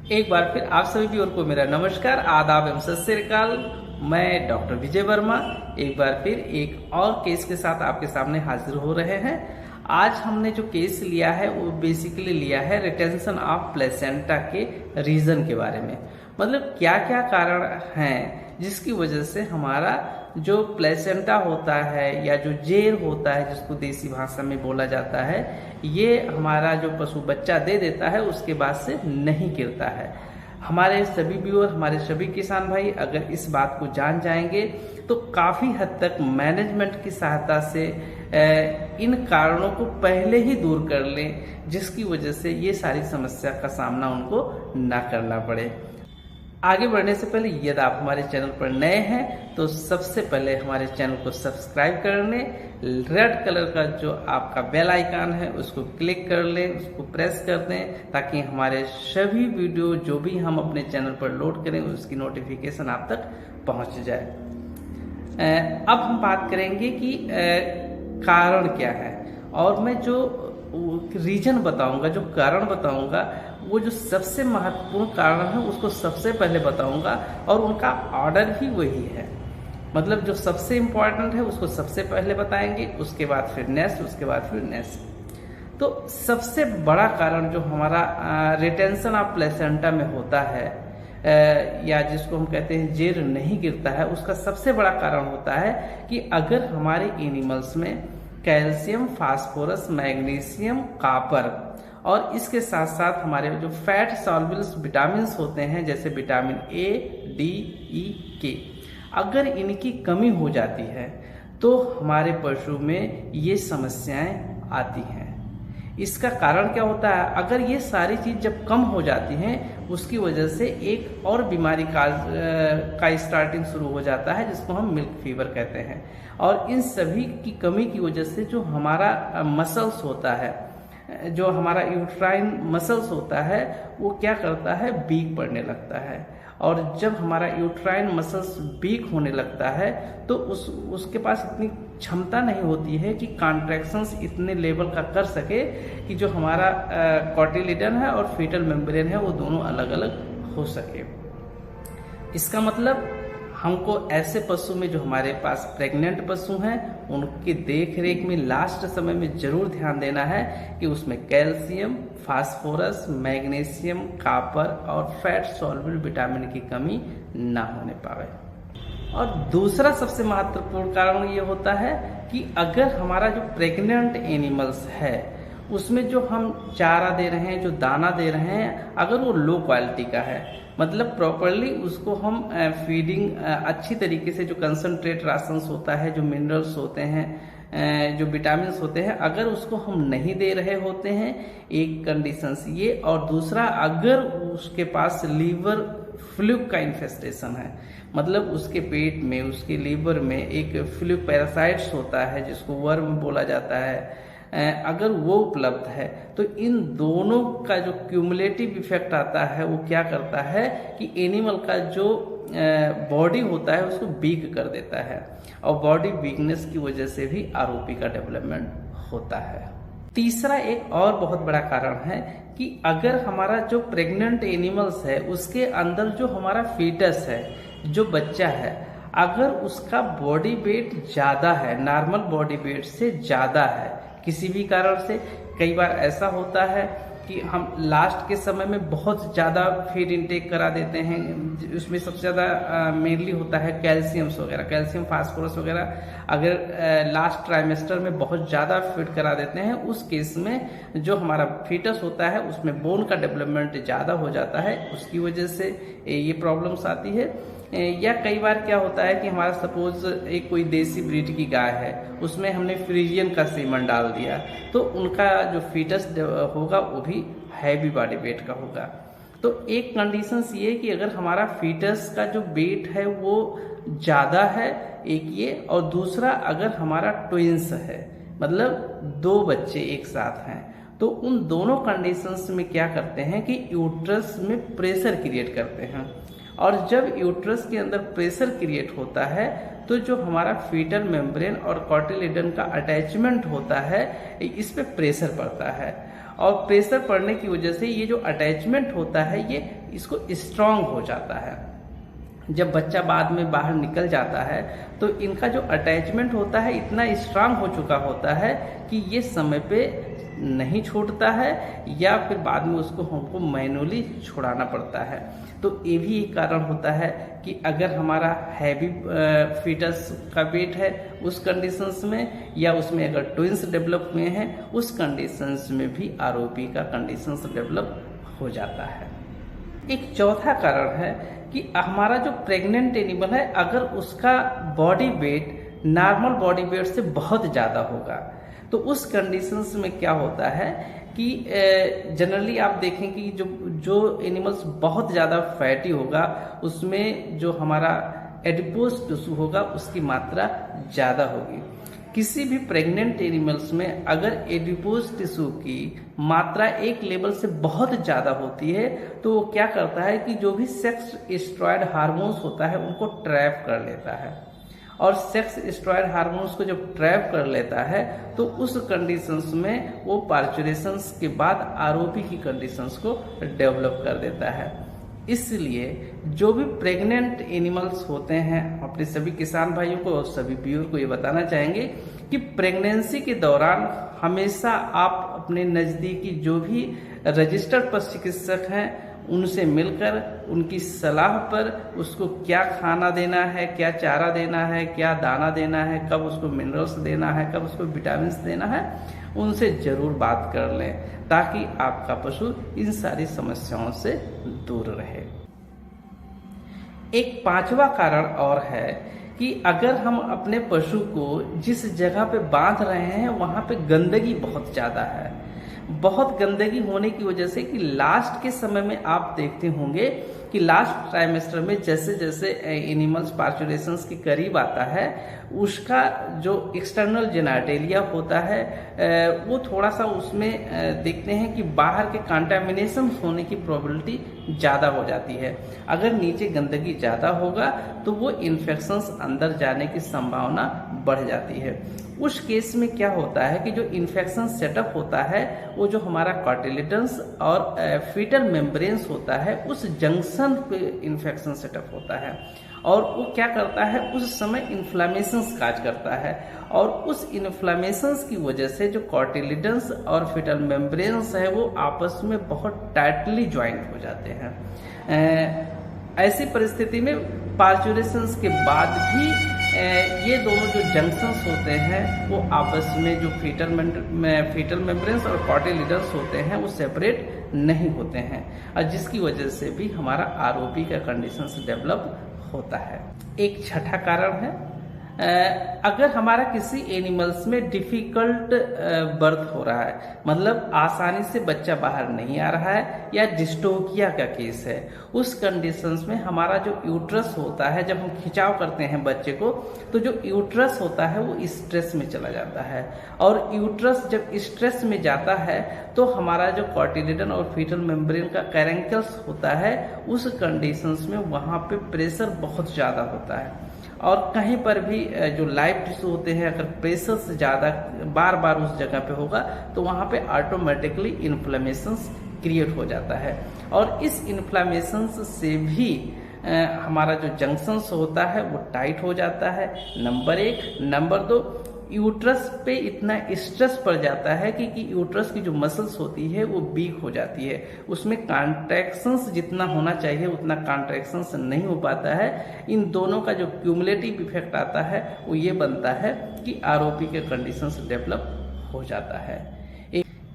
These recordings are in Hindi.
एक बार फिर आप सभी व्यूअर को मेरा नमस्कार, आदाब एवं सत श्री अकाल। मैं डॉक्टर विजय वर्मा एक बार फिर एक और केस के साथ आपके सामने हाजिर हो रहे हैं। आज हमने जो केस लिया है वो बेसिकली लिया है रिटेंशन ऑफ प्लेसेंटा के रीजन के बारे में। मतलब क्या क्या कारण हैं जिसकी वजह से हमारा जो प्लेसेंटा होता है या जो जेर होता है, जिसको देसी भाषा में बोला जाता है, ये हमारा जो पशु बच्चा दे देता है उसके बाद से नहीं गिरता है। हमारे सभी व्यूअर, हमारे सभी किसान भाई अगर इस बात को जान जाएंगे तो काफ़ी हद तक मैनेजमेंट की सहायता से इन कारणों को पहले ही दूर कर लें, जिसकी वजह से ये सारी समस्या का सामना उनको ना करना पड़े। आगे बढ़ने से पहले यदि आप हमारे चैनल पर नए हैं तो सबसे पहले हमारे चैनल को सब्सक्राइब कर लें। रेड कलर का जो आपका बेल आइकन है उसको क्लिक कर लें, उसको प्रेस कर दें, ताकि हमारे सभी वीडियो जो भी हम अपने चैनल पर लोड करें उसकी नोटिफिकेशन आप तक पहुंच जाए। अब हम बात करेंगे कि कारण क्या है, और मैं जो रीजन बताऊंगा, जो कारण बताऊंगा, वो जो सबसे महत्वपूर्ण कारण है उसको सबसे पहले बताऊंगा, और उनका ऑर्डर भी वही है। मतलब जो सबसे इम्पोर्टेंट है उसको सबसे पहले बताएंगे, उसके बाद फिर नेक्स्ट, उसके बाद फिर नेक्स्ट। तो सबसे बड़ा कारण जो हमारा रिटेंशन ऑफ प्लेसेंटा में होता है, या जिसको हम कहते हैं जेर नहीं गिरता है, उसका सबसे बड़ा कारण होता है कि अगर हमारे एनिमल्स में कैल्शियम, फास्फोरस, मैग्नीशियम, कॉपर और इसके साथ साथ हमारे जो फैट सॉल्युबल विटामिन होते हैं, जैसे विटामिन ए, डी, ई, के, अगर इनकी कमी हो जाती है तो हमारे पशु में ये समस्याएं आती हैं। इसका कारण क्या होता है? अगर ये सारी चीज जब कम हो जाती हैं, उसकी वजह से एक और बीमारी का स्टार्टिंग शुरू हो जाता है, जिसको हम मिल्क फीवर कहते हैं। और इन सभी की कमी की वजह से जो हमारा मसल्स होता है, जो हमारा यूट्राइन मसल्स होता है, वो क्या करता है? वीक पड़ने लगता है। और जब हमारा यूट्राइन मसल्स वीक होने लगता है तो उसके पास इतनी क्षमता नहीं होती है कि कॉन्ट्रैक्शंस इतने लेवल का कर सके कि जो हमारा कॉटिलिडन है और फीटल मेम्ब्रेन है वो दोनों अलग अलग हो सके। इसका मतलब हमको ऐसे पशु में, जो हमारे पास प्रेग्नेंट पशु हैं, उनकी देख रेख में लास्ट समय में जरूर ध्यान देना है कि उसमें कैल्शियम, फास्फोरस, मैग्नीशियम, कॉपर और फैट सॉल्युबल विटामिन की कमी ना होने पावे। और दूसरा सबसे महत्वपूर्ण कारण ये होता है कि अगर हमारा जो प्रेग्नेंट एनिमल्स है उसमें जो हम चारा दे रहे हैं, जो दाना दे रहे हैं, अगर वो लो क्वालिटी का है, मतलब प्रॉपरली उसको हम फीडिंग अच्छी तरीके से, जो कंसंट्रेट राशंस होता है, जो मिनरल्स होते हैं, जो विटामिन्स होते हैं, अगर उसको हम नहीं दे रहे होते हैं, एक कंडीशंस ये, और दूसरा अगर उसके पास लीवर फ्लूक का इन्फेस्टेशन है, मतलब उसके पेट में, उसके लीवर में एक फ्लूक पैरासाइट्स होता है जिसको वर्म बोला जाता है, अगर वो उपलब्ध है, तो इन दोनों का जो क्यूमुलेटिव इफेक्ट आता है वो क्या करता है कि एनिमल का जो बॉडी होता है उसको वीक कर देता है, और बॉडी वीकनेस की वजह से भी आरओपी का डेवलपमेंट होता है। तीसरा एक और बहुत बड़ा कारण है कि अगर हमारा जो प्रेग्नेंट एनिमल्स है उसके अंदर जो हमारा फीटस है, जो बच्चा है, अगर उसका बॉडी वेट ज्यादा है, नॉर्मल बॉडी वेट से ज्यादा है, किसी भी कारण से, कई बार ऐसा होता है कि हम लास्ट के समय में बहुत ज़्यादा फीड इंटेक करा देते हैं, उसमें सबसे ज़्यादा मेनली होता है कैल्शियम्स वगैरह, कैल्शियम, फास्फोरस वगैरह। अगर लास्ट ट्राइमेस्टर में बहुत ज़्यादा फीड करा देते हैं, उस केस में जो हमारा फीटस होता है उसमें बोन का डेवलपमेंट ज़्यादा हो जाता है, उसकी वजह से ये प्रॉब्लम्स आती है। या कई बार क्या होता है कि हमारा सपोज एक कोई देसी ब्रीड की गाय है, उसमें हमने फ्रीजियन का सीमन डाल दिया, तो उनका जो फीटस होगा वो भी हैवी बॉडी वेट का होगा। तो एक कंडीशंस ये कि अगर हमारा फीटस का जो वेट है वो ज़्यादा है, एक ये, और दूसरा अगर हमारा ट्विंस है, मतलब दो बच्चे एक साथ हैं, तो उन दोनों कंडीशंस में क्या करते हैं कि यूट्रस में प्रेशर क्रिएट करते हैं, और जब यूट्रस के अंदर प्रेशर क्रिएट होता है तो जो हमारा फीटल मेम्ब्रेन और कॉटिलिडन का अटैचमेंट होता है, इस पे प्रेशर पड़ता है, और प्रेशर पड़ने की वजह से ये जो अटैचमेंट होता है ये इसको स्ट्रांग हो जाता है। जब बच्चा बाद में बाहर निकल जाता है तो इनका जो अटैचमेंट होता है इतना स्ट्रांग हो चुका होता है कि ये समय पे नहीं छूटता है या फिर बाद में उसको हमको मैनुअली छुड़ाना पड़ता है। तो ये भी एक कारण होता है कि अगर हमारा हैवी फीटस का वेट है उस कंडीशंस में, या उसमें अगर ट्विंस डेवलप हुए हैं उस कंडीशंस में भी आरओपी का कंडीशंस डेवलप हो जाता है। एक चौथा कारण है कि हमारा जो प्रेग्नेंट एनिमल है अगर उसका body weight normal body weight से बहुत ज़्यादा होगा तो उस कंडीशंस में क्या होता है कि जनरली आप देखें कि जो एनिमल्स बहुत ज़्यादा फैटी होगा उसमें जो हमारा एडिपोज टिश्यू होगा उसकी मात्रा ज़्यादा होगी। किसी भी प्रेग्नेंट एनिमल्स में अगर एडिपोज टिश्यू की मात्रा एक लेवल से बहुत ज़्यादा होती है तो वो क्या करता है कि जो भी सेक्स स्टेरॉयड हार्मोन्स होता है उनको ट्रैप कर लेता है, और सेक्स स्टेरॉयड हार्मोन्स को जब ट्रैप कर लेता है तो उस कंडीशंस में वो पार्चुरेशंस के बाद आरओपी की कंडीशंस को डेवलप कर देता है। इसलिए जो भी प्रेग्नेंट एनिमल्स होते हैं, अपने सभी किसान भाइयों को और सभी व्यूअर को ये बताना चाहेंगे कि प्रेगनेंसी के दौरान हमेशा आप अपने नज़दीकी जो भी रजिस्टर्ड पशु चिकित्सक हैं उनसे मिलकर उनकी सलाह पर उसको क्या खाना देना है, क्या चारा देना है, क्या दाना देना है, कब उसको मिनरल्स देना है, कब उसको विटामिन्स देना है, उनसे जरूर बात कर लें ताकि आपका पशु इन सारी समस्याओं से दूर रहे। एक पांचवा कारण और है कि अगर हम अपने पशु को जिस जगह पे बांध रहे हैं वहां पे गंदगी बहुत ज़्यादा है। बहुत गंदगी होने की वजह से कि लास्ट के समय में आप देखते होंगे कि लास्ट ट्राइमेस्टर में जैसे जैसे एनिमल्स पार्चुरेशंस के करीब आता है उसका जो एक्सटर्नल जेनाटेलिया होता है वो थोड़ा सा उसमें देखते हैं कि बाहर के कंटामिनेशन होने की प्रोबेबिलिटी ज़्यादा हो जाती है। अगर नीचे गंदगी ज़्यादा होगा तो वो इन्फेक्शंस अंदर जाने की संभावना बढ़ जाती है। उस केस में क्या होता है कि जो इन्फेक्शन सेटअप होता है वो जो हमारा कार्टिलेडन्स और फीटल मेम्ब्रेन्स होता है उस जंक्शन पे इन्फेक्शन सेटअप होता है और वो क्या करता है उस समय इन्फ्लामेशंस काज करता है और उस इन्फ्लामेशंस की वजह से जो कार्टिलेडन्स और फीटल मेम्ब्रेन्स है वो आपस में बहुत टाइटली ज्वाइंट हो जाते हैं। ऐसी परिस्थिति में पार्चुरेशंस के बाद भी ये दोनों जो जंक्शंस होते हैं वो आपस में जो फीटल मेम्ब्रेन्स और कार्टिलेडन्स होते हैं वो सेपरेट नहीं होते हैं और जिसकी वजह से भी हमारा आरओपी का कंडीशंस डेवलप होता है। एक छठा कारण है अगर हमारा किसी एनिमल्स में डिफिकल्ट बर्थ हो रहा है, मतलब आसानी से बच्चा बाहर नहीं आ रहा है या डिस्टोकिया का केस है, उस कंडीशंस में हमारा जो यूट्रस होता है जब हम खिंचाव करते हैं बच्चे को तो जो यूट्रस होता है वो स्ट्रेस में चला जाता है और यूट्रस जब स्ट्रेस में जाता है तो हमारा जो कार्टिलेडन और फीटल मेम्ब्रेन का कैरेंकल्स होता है उस कंडीशंस में वहाँ पे प्रेशर बहुत ज़्यादा होता है और कहीं पर भी जो लाइव टिश्यू होते हैं अगर प्रेशर से ज़्यादा बार बार उस जगह पे होगा तो वहाँ पे ऑटोमेटिकली इन्फ्लेमेशंस क्रिएट हो जाता है और इस इन्फ्लेमेशंस से भी हमारा जो जंक्शंस होता है वो टाइट हो जाता है। नंबर एक। नंबर दो, यूट्रस पे इतना स्ट्रेस पड़ जाता है कि यूट्रस की जो मसल्स होती है वो वीक हो जाती है, उसमें कॉन्ट्रैक्शंस जितना होना चाहिए उतना कॉन्ट्रैक्शंस नहीं हो पाता है। इन दोनों का जो क्यूमुलेटिव इफेक्ट आता है वो ये बनता है कि आरओपी के कंडीशंस डेवलप हो जाता है।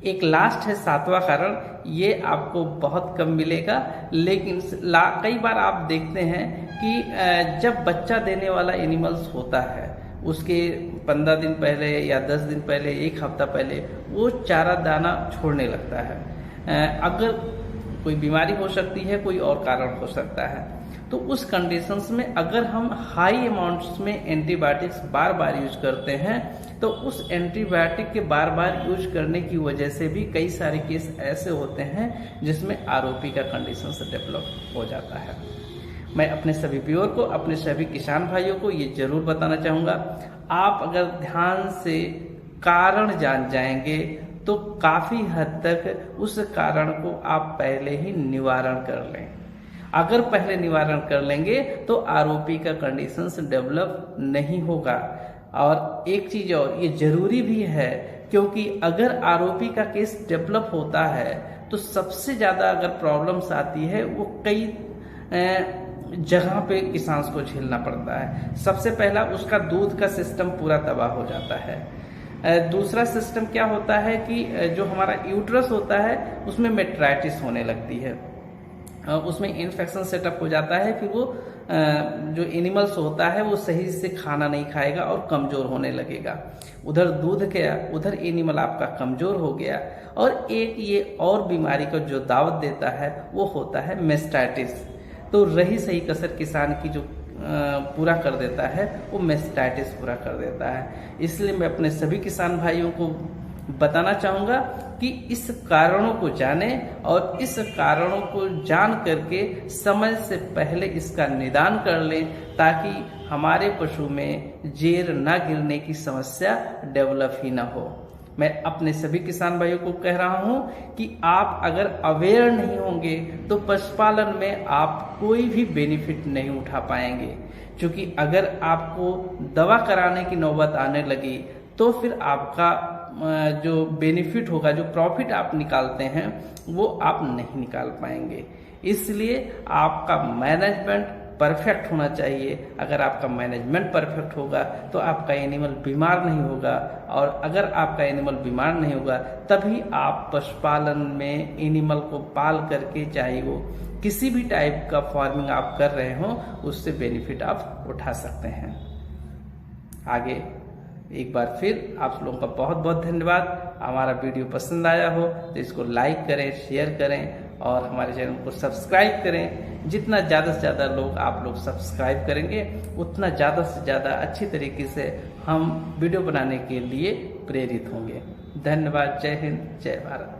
एक लास्ट है सातवां कारण, ये आपको बहुत कम मिलेगा लेकिन कई बार आप देखते हैं कि जब बच्चा देने वाला एनिमल्स होता है उसके 15 दिन पहले या 10 दिन पहले, एक हफ्ता पहले वो चारा दाना छोड़ने लगता है। अगर कोई बीमारी हो सकती है, कोई और कारण हो सकता है, तो उस कंडीशंस में अगर हम हाई अमाउंट्स में एंटीबायोटिक्स बार बार यूज करते हैं तो उस एंटीबायोटिक के बार बार यूज करने की वजह से भी कई सारे केस ऐसे होते हैं जिसमें आरओपी का कंडीशंस डेवलप हो जाता है। मैं अपने सभी व्यूअर को, अपने सभी किसान भाइयों को ये जरूर बताना चाहूँगा, आप अगर ध्यान से कारण जान जाएंगे तो काफी हद तक उस कारण को आप पहले ही निवारण कर लें। अगर पहले निवारण कर लेंगे तो आरोपी का कंडीशंस डेवलप नहीं होगा। और एक चीज और ये जरूरी भी है, क्योंकि अगर आरोपी का केस डेवलप होता है तो सबसे ज्यादा अगर प्रॉब्लम्स आती है वो कई जगह पे किसान को झेलना पड़ता है। सबसे पहला उसका दूध का सिस्टम पूरा तबाह हो जाता है। दूसरा सिस्टम क्या होता है कि जो हमारा यूट्रस होता है उसमें मेट्राइटिस होने लगती है, उसमें इन्फेक्शन सेटअप हो जाता है। फिर वो जो एनिमल्स होता है वो सही से खाना नहीं खाएगा और कमजोर होने लगेगा। उधर दूध गया, उधर एनिमल आपका कमजोर हो गया। और एक ये और बीमारी को जो दावत देता है वो होता है मेस्टाइटिस। तो रही सही कसर किसान की जो पूरा कर देता है वो मेस्टाइटिस पूरा कर देता है। इसलिए मैं अपने सभी किसान भाइयों को बताना चाहूंगा कि इस कारणों को जानें और इस कारणों को जान करके समय से पहले इसका निदान कर लें, ताकि हमारे पशु में जेर न गिरने की समस्या डेवलप ही ना हो। मैं अपने सभी किसान भाइयों को कह रहा हूं कि आप अगर अवेयर नहीं होंगे तो पशुपालन में आप कोई भी बेनिफिट नहीं उठा पाएंगे। क्योंकि अगर आपको दवा कराने की नौबत आने लगी तो फिर आपका जो बेनिफिट होगा, जो प्रॉफिट आप निकालते हैं वो आप नहीं निकाल पाएंगे। इसलिए आपका मैनेजमेंट परफेक्ट होना चाहिए। अगर आपका मैनेजमेंट परफेक्ट होगा तो आपका एनिमल बीमार नहीं होगा, और अगर आपका एनिमल बीमार नहीं होगा तभी आप पशुपालन में एनिमल को पाल करके, चाहे वो किसी भी टाइप का फार्मिंग आप कर रहे हो, उससे बेनिफिट आप उठा सकते हैं। आगे एक बार फिर आप लोगों का बहुत बहुत धन्यवाद। हमारा वीडियो पसंद आया हो तो इसको लाइक करें, शेयर करें और हमारे चैनल को सब्सक्राइब करें। जितना ज़्यादा से ज़्यादा लोग आप लोग सब्सक्राइब करेंगे उतना ज़्यादा से ज़्यादा अच्छी तरीके से हम वीडियो बनाने के लिए प्रेरित होंगे। धन्यवाद। जय हिंद, जय भारत।